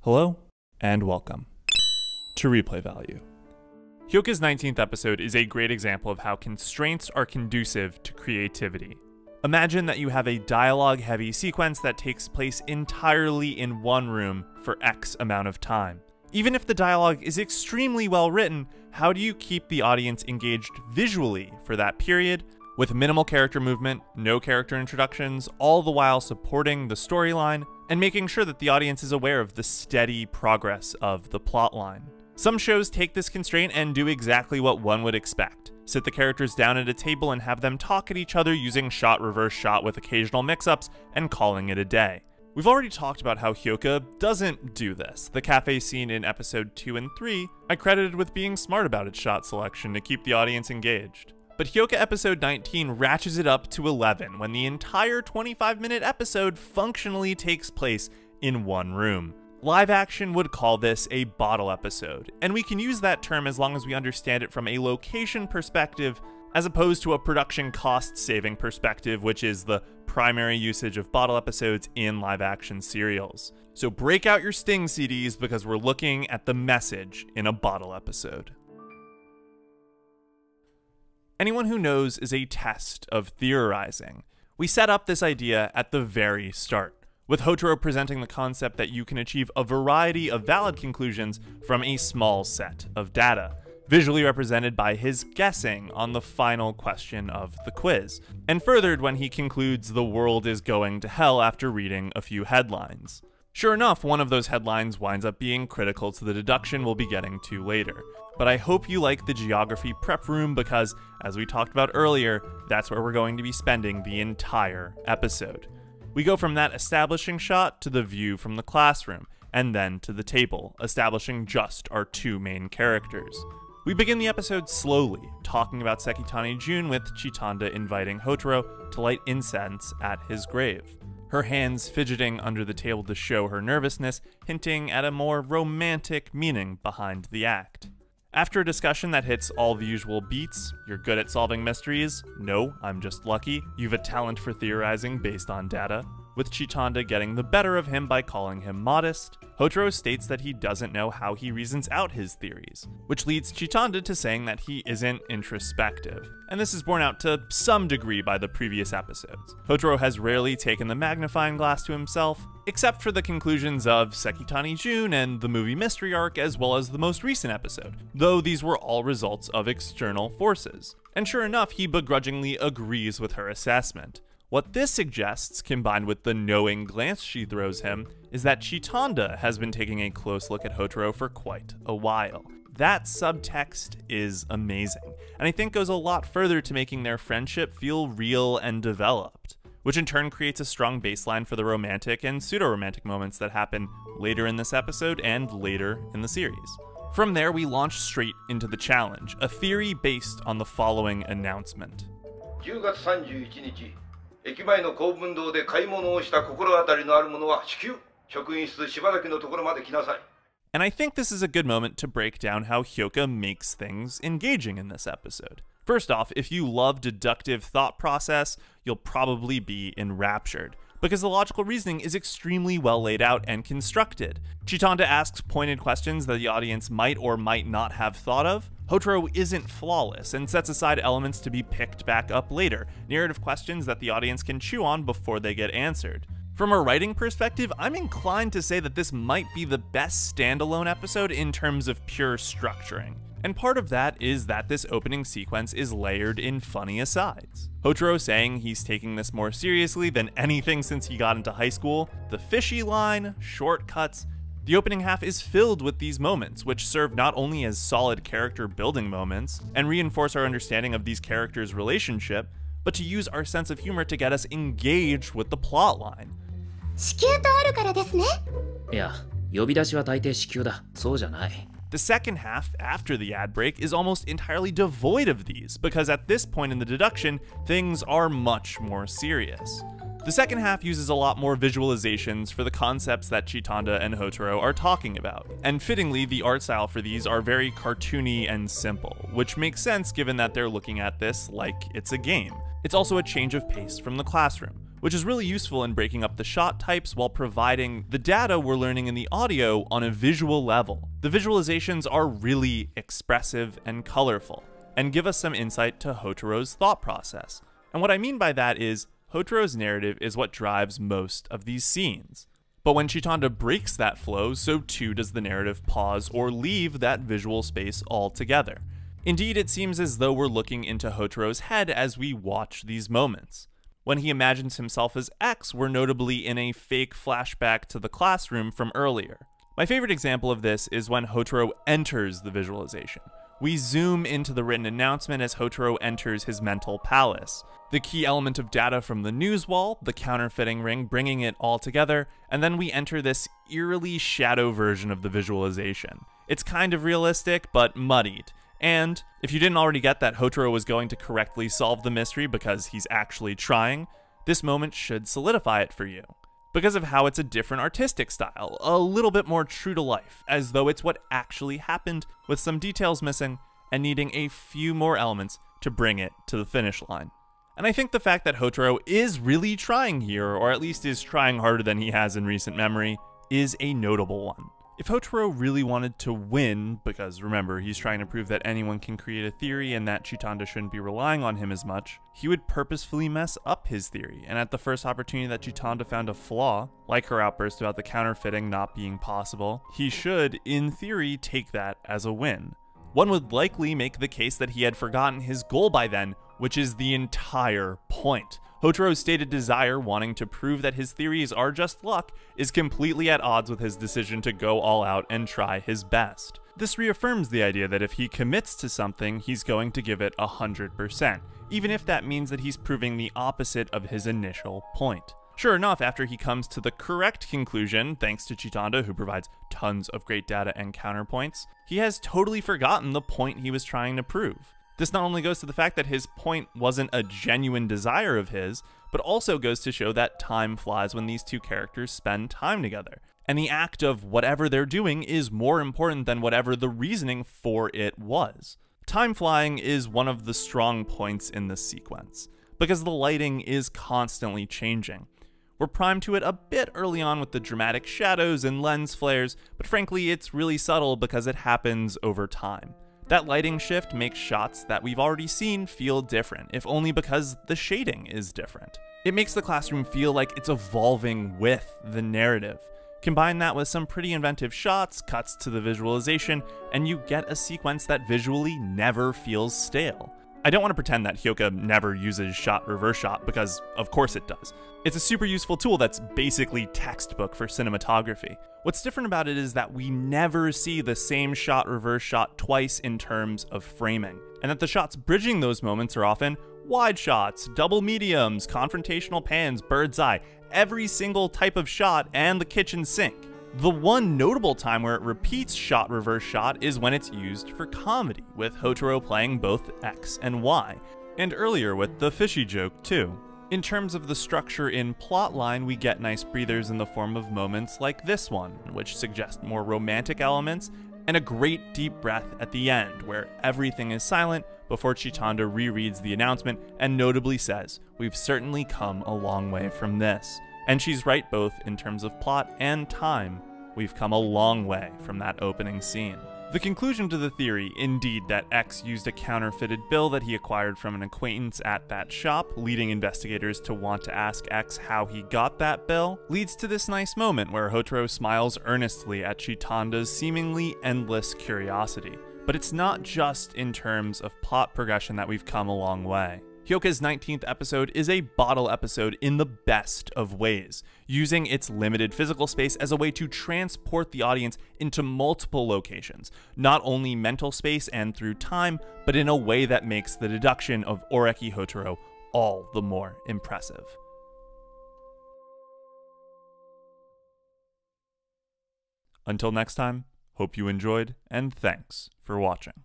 Hello, and welcome to Replay Value. Hyoka's 19th episode is a great example of how constraints are conducive to creativity. Imagine that you have a dialogue-heavy sequence that takes place entirely in one room for X amount of time. Even if the dialogue is extremely well written, how do you keep the audience engaged visually for that period, with minimal character movement, no character introductions, all the while supporting the storyline, and making sure that the audience is aware of the steady progress of the plotline? Some shows take this constraint and do exactly what one would expect. Sit the characters down at a table and have them talk at each other using shot reverse shot with occasional mix-ups and calling it a day. We've already talked about how Hyoka doesn't do this. The cafe scene in episode 2 and 3 I credited with being smart about its shot selection to keep the audience engaged. But Hyoka episode 19 ratchets it up to 11 when the entire 25-minute episode functionally takes place in one room. Live action would call this a bottle episode, and we can use that term as long as we understand it from a location perspective as opposed to a production cost-saving perspective, which is the primary usage of bottle episodes in live-action serials. So break out your Sting CDs because we're looking at the message in a bottle episode. Anyone who knows is a test of theorizing. We set up this idea at the very start, with Hotaro presenting the concept that you can achieve a variety of valid conclusions from a small set of data, visually represented by his guessing on the final question of the quiz, and furthered when he concludes the world is going to hell after reading a few headlines. Sure enough, one of those headlines winds up being critical to the deduction we'll be getting to later. But I hope you like the geography prep room because, as we talked about earlier, that's where we're going to be spending the entire episode. We go from that establishing shot to the view from the classroom, and then to the table, establishing just our two main characters. We begin the episode slowly, talking about Sekitani Jun with Chitanda inviting Hotaro to light incense at his grave, her hands fidgeting under the table to show her nervousness, hinting at a more romantic meaning behind the act. After a discussion that hits all the usual beats, you're good at solving mysteries, no, I'm just lucky, you've a talent for theorizing based on data, with Chitanda getting the better of him by calling him modest, Hotaro states that he doesn't know how he reasons out his theories, which leads Chitanda to saying that he isn't introspective. And this is borne out to some degree by the previous episodes. Hotaro has rarely taken the magnifying glass to himself, except for the conclusions of Sekitani Jun and the movie Mystery Arc, as well as the most recent episode, though these were all results of external forces. And sure enough, he begrudgingly agrees with her assessment. What this suggests, combined with the knowing glance she throws him, is that Chitanda has been taking a close look at Hotaro for quite a while. That subtext is amazing, and I think goes a lot further to making their friendship feel real and developed, which in turn creates a strong baseline for the romantic and pseudo-romantic moments that happen later in this episode and later in the series. From there, we launch straight into the challenge, a theory based on the following announcement. 10月31日駅前の公文堂で買い物をした心当たりのある者は至急職員室柴崎のところまで来なさい. And I think this is a good moment to break down how Hyoka makes things engaging in this episode. First off, if you love deductive thought process, you'll probably be enraptured, because the logical reasoning is extremely well laid out and constructed. Chitanda asks pointed questions that the audience might or might not have thought of. Hotaro isn't flawless and sets aside elements to be picked back up later, narrative questions that the audience can chew on before they get answered. From a writing perspective, I'm inclined to say that this might be the best standalone episode in terms of pure structuring. And part of that is that this opening sequence is layered in funny asides. Hotaro saying he's taking this more seriously than anything since he got into high school, the fishy line, shortcuts. The opening half is filled with these moments, which serve not only as solid character building moments and reinforce our understanding of these characters' relationship, but to use our sense of humor to get us engaged with the plotline. 子宮とあるからですね。いや、呼び出しは大抵子宮だ。そうじゃない。 The second half, after the ad break, is almost entirely devoid of these, because at this point in the deduction, things are much more serious. The second half uses a lot more visualizations for the concepts that Chitanda and Hotaro are talking about, and fittingly, the art style for these are very cartoony and simple, which makes sense given that they're looking at this like it's a game. It's also a change of pace from the classroom, which is really useful in breaking up the shot types while providing the data we're learning in the audio on a visual level. The visualizations are really expressive and colorful, and give us some insight to Hotaro's thought process. And what I mean by that is, Hotaro's narrative is what drives most of these scenes. But when Chitanda breaks that flow, so too does the narrative pause or leave that visual space altogether. Indeed, it seems as though we're looking into Hotaro's head as we watch these moments. When he imagines himself as X, we're notably in a fake flashback to the classroom from earlier. My favorite example of this is when Hotaro enters the visualization. We zoom into the written announcement as Hotaro enters his mental palace. The key element of data from the news wall, the counterfeiting ring, bringing it all together, and then we enter this eerily shadow version of the visualization. It's kind of realistic, but muddied. And if you didn't already get that Hotaro was going to correctly solve the mystery because he's actually trying, this moment should solidify it for you. Because of how it's a different artistic style, a little bit more true to life, as though it's what actually happened, with some details missing and needing a few more elements to bring it to the finish line. And I think the fact that Hotaro is really trying here, or at least is trying harder than he has in recent memory, is a notable one. If Hotaro really wanted to win, because remember, he's trying to prove that anyone can create a theory and that Chitanda shouldn't be relying on him as much, he would purposefully mess up his theory, and at the first opportunity that Chitanda found a flaw, like her outburst about the counterfeiting not being possible, he should, in theory, take that as a win. One would likely make the case that he had forgotten his goal by then, which is the entire point. Hotaro's stated desire, wanting to prove that his theories are just luck, is completely at odds with his decision to go all out and try his best. This reaffirms the idea that if he commits to something, he's going to give it 100%, even if that means that he's proving the opposite of his initial point. Sure enough, after he comes to the correct conclusion, thanks to Chitanda, who provides tons of great data and counterpoints, he has totally forgotten the point he was trying to prove. This not only goes to the fact that his point wasn't a genuine desire of his, but also goes to show that time flies when these two characters spend time together. And the act of whatever they're doing is more important than whatever the reasoning for it was. Time flying is one of the strong points in this sequence, because the lighting is constantly changing. We're primed to it a bit early on with the dramatic shadows and lens flares, but frankly it's really subtle because it happens over time. That lighting shift makes shots that we've already seen feel different, if only because the shading is different. It makes the classroom feel like it's evolving with the narrative. Combine that with some pretty inventive shots, cuts to the visualization, and you get a sequence that visually never feels stale. I don't want to pretend that Hyoka never uses shot reverse shot, because of course it does. It's a super useful tool that's basically textbook for cinematography. What's different about it is that we never see the same shot reverse shot twice in terms of framing, and that the shots bridging those moments are often wide shots, double mediums, confrontational pans, bird's eye, every single type of shot, and the kitchen sink. The one notable time where it repeats shot reverse shot is when it's used for comedy, with Hotaro playing both X and Y, and earlier with the fishy joke too. In terms of the structure in plotline, we get nice breathers in the form of moments like this one, which suggest more romantic elements, and a great deep breath at the end, where everything is silent before Chitanda rereads the announcement and notably says, "We've certainly come a long way from this." And she's right both in terms of plot and time. We've come a long way from that opening scene. The conclusion to the theory, indeed, that X used a counterfeited bill that he acquired from an acquaintance at that shop, leading investigators to want to ask X how he got that bill, leads to this nice moment where Hotaro smiles earnestly at Chitanda's seemingly endless curiosity. But it's not just in terms of plot progression that we've come a long way. Hyoka's 19th episode is a bottle episode in the best of ways, using its limited physical space as a way to transport the audience into multiple locations, not only mental space and through time, but in a way that makes the deduction of Oreki Hotaro all the more impressive. Until next time, hope you enjoyed, and thanks for watching.